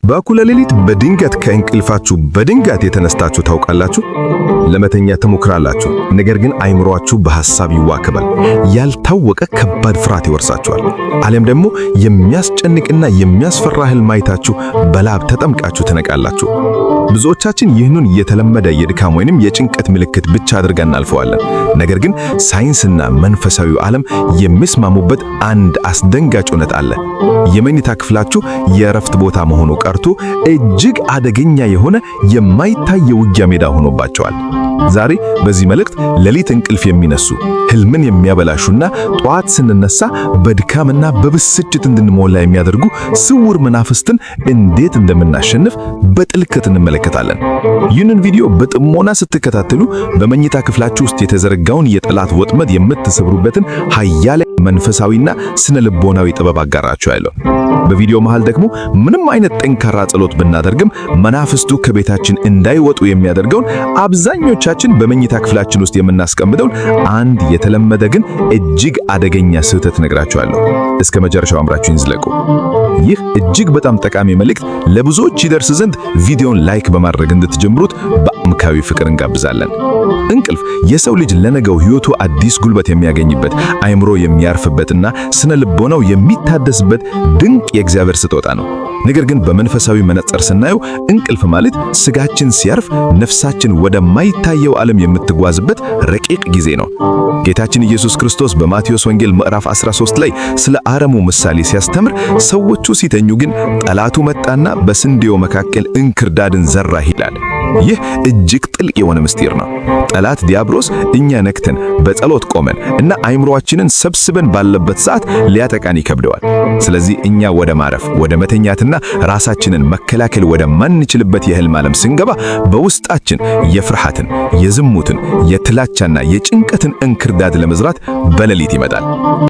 በእኩለ ሌሊት በድንገት ከእንቅልፋችሁ በድንገት የተነስታችሁ ታውቃላችሁ? ለመተኛ ትሞክራላችሁ፣ ነገር ግን አይምሮአችሁ በሐሳብ ይዋከባል። ያልታወቀ ከባድ ፍርሃት ይወርሳችኋል። ዓለም ደግሞ የሚያስጨንቅና የሚያስፈራ ህልም አይታችሁ በላብ ተጠምቃችሁ ትነቃላችሁ። ብዙዎቻችን ይህንን የተለመደ የድካም ወይንም የጭንቀት ምልክት ብቻ አድርገን እናልፈዋለን። ነገር ግን ሳይንስና መንፈሳዊው ዓለም የሚስማሙበት አንድ አስደንጋጭ እውነት አለ። የመኝታ ክፍላችሁ የእረፍት ቦታ መሆኑ ቀርቶ እጅግ አደገኛ የሆነ የማይታይ የውጊያ ሜዳ ሆኖባቸዋል። ዛሬ በዚህ መልእክት ሌሊት እንቅልፍ የሚነሱ ህልምን የሚያበላሹና ጠዋት ስንነሳ በድካምና በብስጭት እንድንሞላ የሚያደርጉ ስውር መናፍስትን እንዴት እንደምናሸንፍ በጥልቀት እንመለከታለን። ይህንን ቪዲዮ በጥሞና ስትከታተሉ በመኝታ ክፍላችሁ ውስጥ የተዘረጋውን የጠላት ወጥመድ የምትሰብሩበትን ኃያል መንፈሳዊና ስነ ልቦናዊ ጥበብ አጋራችኋለሁ። በቪዲዮ መሃል ደግሞ ምንም አይነት ጠንካራ ጸሎት ብናደርግም መናፍስቱ ከቤታችን እንዳይወጡ የሚያደርገውን አብዛኞቻችን በመኝታ ክፍላችን ውስጥ የምናስቀምጠውን አንድ የተለመደ ግን እጅግ አደገኛ ስህተት ነግራችኋለሁ። እስከ መጨረሻው አምራችሁን ዝለቁ። ይህ እጅግ በጣም ጠቃሚ መልእክት ለብዙዎች ይደርስ ዘንድ ቪዲዮን ላይክ በማድረግ እንድትጀምሩት በአምላካዊ ፍቅር እንጋብዛለን። እንቅልፍ የሰው ልጅ ለነገው ህይወቱ አዲስ ጉልበት የሚያገኝበት፣ አይምሮ የሚያርፍበትና ስነ ልቦናው የሚታደስበት ድንቅ የእግዚአብሔር ስጦታ ነው። ነገር ግን በመንፈሳዊ መነጽር ስናየው እንቅልፍ ማለት ስጋችን ሲያርፍ ነፍሳችን ወደማይታየው ዓለም የምትጓዝበት ረቂቅ ጊዜ ነው። ጌታችን ኢየሱስ ክርስቶስ በማቴዎስ ወንጌል ምዕራፍ 13 ላይ ስለ አረሙ ምሳሌ ሲያስተምር ሰዎቹ ሲተኙ ግን ጠላቱ መጣና በስንዴው መካከል እንክርዳድን ዘራ ይላል። ይህ እጅግ ጥልቅ የሆነ ምስጢር ነው። ጠላት ዲያብሎስ እኛ ነክተን በጸሎት ቆመን እና አይምሮአችንን ሰብስበን ባለበት ሰዓት ሊያጠቃን ይከብደዋል። ስለዚህ እኛ ወደ ማረፍ፣ ወደ መተኛትና ራሳችንን መከላከል ወደ ማንችልበት የህልም ዓለም ስንገባ በውስጣችን የፍርሃትን፣ የዝሙትን፣ የጥላቻና የጭንቀትን እንክርዳድ ለመዝራት በሌሊት ይመጣል።